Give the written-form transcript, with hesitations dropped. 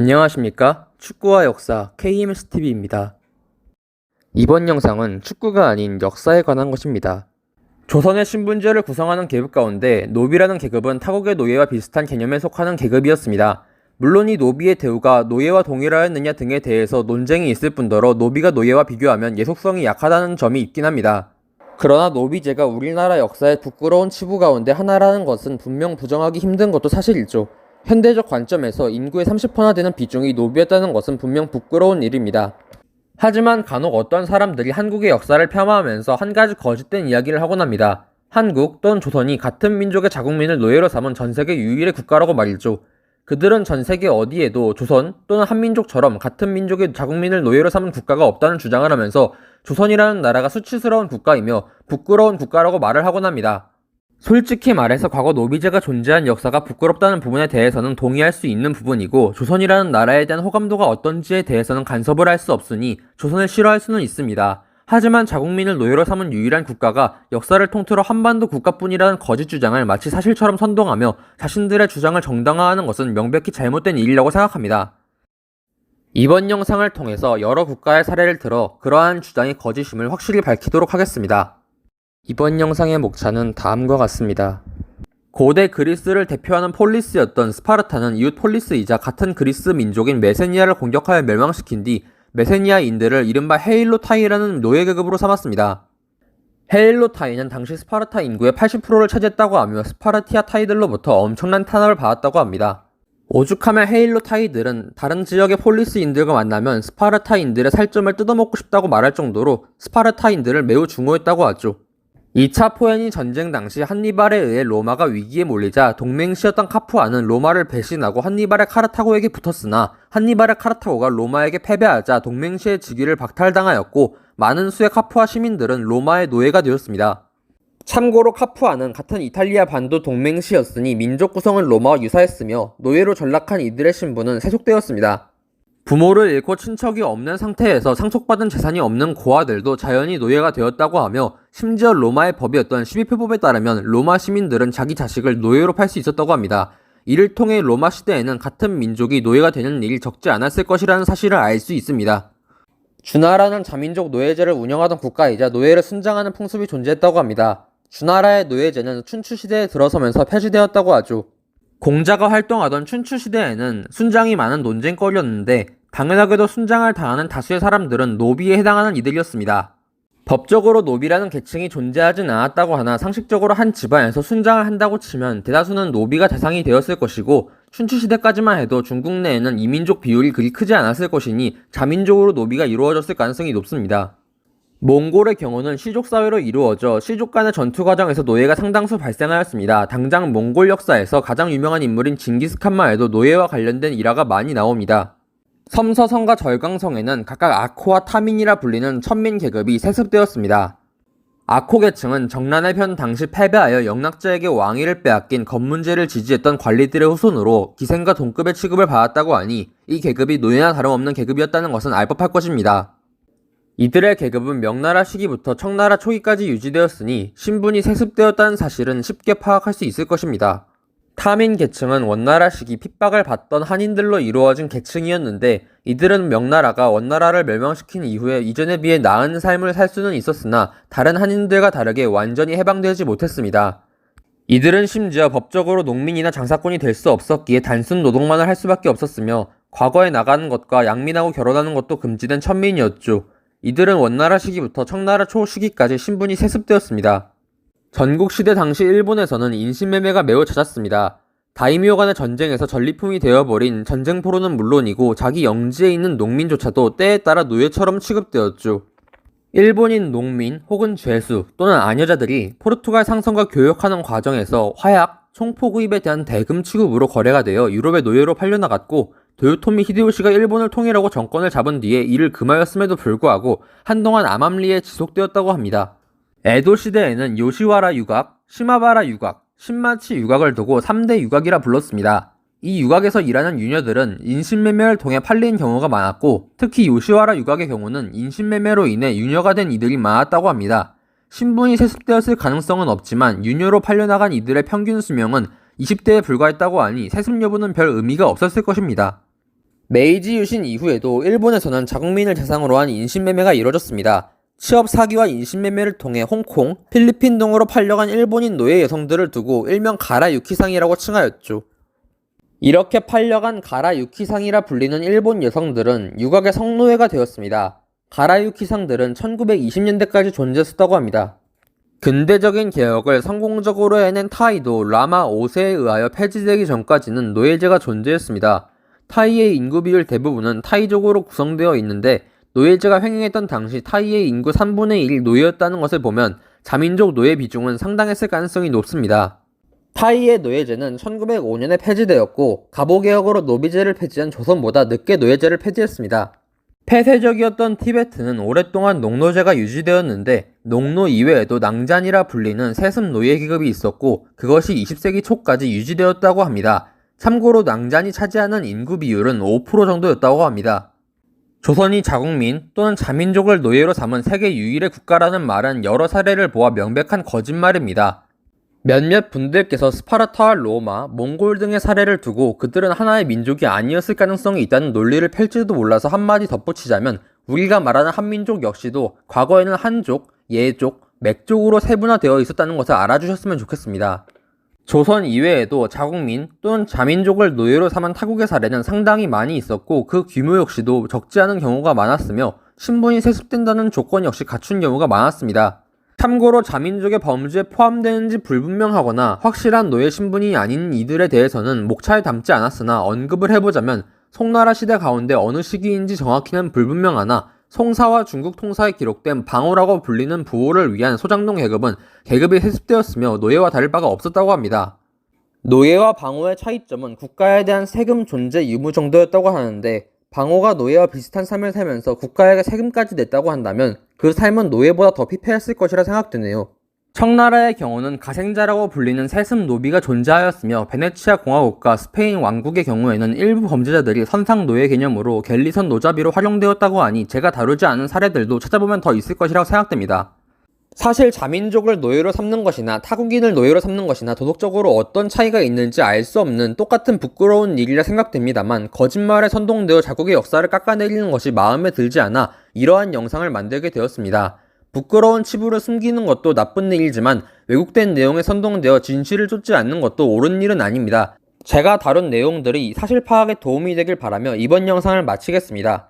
안녕하십니까? 축구와 역사 KMSTV입니다. 이번 영상은 축구가 아닌 역사에 관한 것입니다. 조선의 신분제를 구성하는 계급 가운데 노비라는 계급은 타국의 노예와 비슷한 개념에 속하는 계급이었습니다. 물론 이 노비의 대우가 노예와 동일하였느냐 등에 대해서 논쟁이 있을 뿐더러 노비가 노예와 비교하면 예속성이 약하다는 점이 있긴 합니다. 그러나 노비제가 우리나라 역사의 부끄러운 치부 가운데 하나라는 것은 분명 부정하기 힘든 것도 사실이죠. 현대적 관점에서 인구의 30%나 되는 비중이 노비였다는 것은 분명 부끄러운 일입니다. 하지만 간혹 어떤 사람들이 한국의 역사를 폄하하면서 한 가지 거짓된 이야기를 하곤 합니다. 한국 또는 조선이 같은 민족의 자국민을 노예로 삼은 전세계 유일의 국가라고 말이죠. 그들은 전세계 어디에도 조선 또는 한민족처럼 같은 민족의 자국민을 노예로 삼은 국가가 없다는 주장을 하면서 조선이라는 나라가 수치스러운 국가이며 부끄러운 국가라고 말을 하곤 합니다. 솔직히 말해서 과거 노비제가 존재한 역사가 부끄럽다는 부분에 대해서는 동의할 수 있는 부분이고 조선이라는 나라에 대한 호감도가 어떤지에 대해서는 간섭을 할 수 없으니 조선을 싫어할 수는 있습니다. 하지만 자국민을 노예로 삼은 유일한 국가가 역사를 통틀어 한반도 국가뿐이라는 거짓 주장을 마치 사실처럼 선동하며 자신들의 주장을 정당화하는 것은 명백히 잘못된 일이라고 생각합니다. 이번 영상을 통해서 여러 국가의 사례를 들어 그러한 주장이 거짓임을 확실히 밝히도록 하겠습니다. 이번 영상의 목차는 다음과 같습니다. 고대 그리스를 대표하는 폴리스였던 스파르타는 이웃 폴리스이자 같은 그리스 민족인 메세니아를 공격하여 멸망시킨 뒤 메세니아인들을 이른바 헤일로타이라는 노예계급으로 삼았습니다. 헤일로타이는 당시 스파르타 인구의 80%를 차지했다고 하며 스파르티아타이들로부터 엄청난 탄압을 받았다고 합니다. 오죽하면 헤일로타이들은 다른 지역의 폴리스인들과 만나면 스파르타인들의 살점을 뜯어먹고 싶다고 말할 정도로 스파르타인들을 매우 중호했다고 하죠. 2차 포에니 전쟁 당시 한니발에 의해 로마가 위기에 몰리자 동맹시였던 카푸아는 로마를 배신하고 한니발의 카르타고에게 붙었으나 한니발의 카르타고가 로마에게 패배하자 동맹시의 직위를 박탈당하였고 많은 수의 카푸아 시민들은 로마의 노예가 되었습니다. 참고로 카푸아는 같은 이탈리아 반도 동맹시였으니 민족 구성은 로마와 유사했으며 노예로 전락한 이들의 신분은 세속되었습니다. 부모를 잃고 친척이 없는 상태에서 상속받은 재산이 없는 고아들도 자연히 노예가 되었다고 하며 심지어 로마의 법이었던 12표법에 따르면 로마 시민들은 자기 자식을 노예로 팔 수 있었다고 합니다. 이를 통해 로마 시대에는 같은 민족이 노예가 되는 일이 적지 않았을 것이라는 사실을 알 수 있습니다. 주나라는 자민족 노예제를 운영하던 국가이자 노예를 순장하는 풍습이 존재했다고 합니다. 주나라의 노예제는 춘추시대에 들어서면서 폐지되었다고 하죠. 공자가 활동하던 춘추시대에는 순장이 많은 논쟁거리였는데 당연하게도 순장을 당하는 다수의 사람들은 노비에 해당하는 이들이었습니다. 법적으로 노비라는 계층이 존재하진 않았다고 하나 상식적으로 한 집안에서 순장을 한다고 치면 대다수는 노비가 대상이 되었을 것이고 춘추시대까지만 해도 중국 내에는 이민족 비율이 그리 크지 않았을 것이니 자민족으로 노비가 이루어졌을 가능성이 높습니다. 몽골의 경우는 시족사회로 이루어져 시족 간의 전투 과정에서 노예가 상당수 발생하였습니다. 당장 몽골 역사에서 가장 유명한 인물인 징기스칸만 해도 노예와 관련된 일화가 많이 나옵니다. 섬서성과 절강성에는 각각 아코와 타민이라 불리는 천민 계급이 세습되었습니다. 아코 계층은 정난의 편 당시 패배하여 영락자에게 왕위를 빼앗긴 검문제를 지지했던 관리들의 후손으로 기생과 동급의 취급을 받았다고 하니 이 계급이 노예나 다름없는 계급이었다는 것은 알 법할 것입니다. 이들의 계급은 명나라 시기부터 청나라 초기까지 유지되었으니 신분이 세습되었다는 사실은 쉽게 파악할 수 있을 것입니다. 타민 계층은 원나라 시기 핍박을 받던 한인들로 이루어진 계층이었는데 이들은 명나라가 원나라를 멸망시킨 이후에 이전에 비해 나은 삶을 살 수는 있었으나 다른 한인들과 다르게 완전히 해방되지 못했습니다. 이들은 심지어 법적으로 농민이나 장사꾼이 될 수 없었기에 단순 노동만을 할 수밖에 없었으며 과거에 나가는 것과 양민하고 결혼하는 것도 금지된 천민이었죠. 이들은 원나라 시기부터 청나라 초 시기까지 신분이 세습되었습니다. 전국시대 당시 일본에서는 인신매매가 매우 잦았습니다. 다이묘 간의 전쟁에서 전리품이 되어버린 전쟁포로는 물론이고 자기 영지에 있는 농민조차도 때에 따라 노예처럼 취급되었죠. 일본인 농민 혹은 죄수 또는 아녀자들이 포르투갈 상선과 교역하는 과정에서 화약, 총포 구입에 대한 대금 취급으로 거래가 되어 유럽의 노예로 팔려나갔고 도요토미 히데요시가 일본을 통일하고 정권을 잡은 뒤에 이를 금하였음에도 불구하고 한동안 암암리에 지속되었다고 합니다. 에도 시대에는 요시와라 유각, 시마바라 유각, 신마치 유각을 두고 3대 유각이라 불렀습니다. 이 유각에서 일하는 유녀들은 인신매매를 통해 팔린 경우가 많았고 특히 요시와라 유각의 경우는 인신매매로 인해 유녀가 된 이들이 많았다고 합니다. 신분이 세습되었을 가능성은 없지만 유녀로 팔려나간 이들의 평균 수명은 20대에 불과했다고 하니 세습 여부는 별 의미가 없었을 것입니다. 메이지 유신 이후에도 일본에서는 자국민을 대상으로 한 인신매매가 이뤄졌습니다. 취업 사기와 인신매매를 통해 홍콩, 필리핀 등으로 팔려간 일본인 노예 여성들을 두고 일명 가라유키상이라고 칭하였죠. 이렇게 팔려간 가라유키상이라 불리는 일본 여성들은 유각의 성노예가 되었습니다. 가라유키상들은 1920년대까지 존재했었다고 합니다. 근대적인 개혁을 성공적으로 해낸 타이도 라마 5세에 의하여 폐지되기 전까지는 노예제가 존재했습니다. 타이의 인구 비율 대부분은 타이족으로 구성되어 있는데 노예제가 횡행했던 당시 타이의 인구 3분의 1이 노예였다는 것을 보면 자민족 노예 비중은 상당했을 가능성이 높습니다. 타이의 노예제는 1905년에 폐지되었고 갑오개혁으로 노비제를 폐지한 조선보다 늦게 노예제를 폐지했습니다. 폐쇄적이었던 티베트는 오랫동안 농노제가 유지되었는데 농노 이외에도 낭잔이라 불리는 세습 노예 계급이 있었고 그것이 20세기 초까지 유지되었다고 합니다. 참고로 낭잔이 차지하는 인구 비율은 5% 정도였다고 합니다. 조선이 자국민 또는 자민족을 노예로 삼은 세계 유일의 국가라는 말은 여러 사례를 보아 명백한 거짓말입니다. 몇몇 분들께서 스파르타와 로마, 몽골 등의 사례를 두고 그들은 하나의 민족이 아니었을 가능성이 있다는 논리를 펼지도 몰라서 한마디 덧붙이자면 우리가 말하는 한민족 역시도 과거에는 한족, 예족, 맥족으로 세분화되어 있었다는 것을 알아주셨으면 좋겠습니다. 조선 이외에도 자국민 또는 자민족을 노예로 삼은 타국의 사례는 상당히 많이 있었고 그 규모 역시도 적지 않은 경우가 많았으며 신분이 세습된다는 조건 역시 갖춘 경우가 많았습니다. 참고로 자민족의 범주에 포함되는지 불분명하거나 확실한 노예 신분이 아닌 이들에 대해서는 목차에 담지 않았으나 언급을 해보자면 송나라 시대 가운데 어느 시기인지 정확히는 불분명하나 송사와 중국 통사에 기록된 방호라고 불리는 부호를 위한 소장농 계급은 계급이 세습되었으며 노예와 다를 바가 없었다고 합니다. 노예와 방호의 차이점은 국가에 대한 세금 존재 유무 정도였다고 하는데 방호가 노예와 비슷한 삶을 살면서 국가에게 세금까지 냈다고 한다면 그 삶은 노예보다 더 피폐했을 것이라 생각되네요. 청나라의 경우는 가생자라고 불리는 세습 노비가 존재하였으며 베네치아 공화국과 스페인 왕국의 경우에는 일부 범죄자들이 선상 노예 개념으로 갤리선 노자비로 활용되었다고 하니 제가 다루지 않은 사례들도 찾아보면 더 있을 것이라고 생각됩니다. 사실 자민족을 노예로 삼는 것이나 타국인을 노예로 삼는 것이나 도덕적으로 어떤 차이가 있는지 알 수 없는 똑같은 부끄러운 일이라 생각됩니다만 거짓말에 선동되어 자국의 역사를 깎아내리는 것이 마음에 들지 않아 이러한 영상을 만들게 되었습니다. 부끄러운 치부를 숨기는 것도 나쁜 일이지만 왜곡된 내용에 선동되어 진실을 쫓지 않는 것도 옳은 일은 아닙니다. 제가 다룬 내용들이 사실 파악에 도움이 되길 바라며 이번 영상을 마치겠습니다.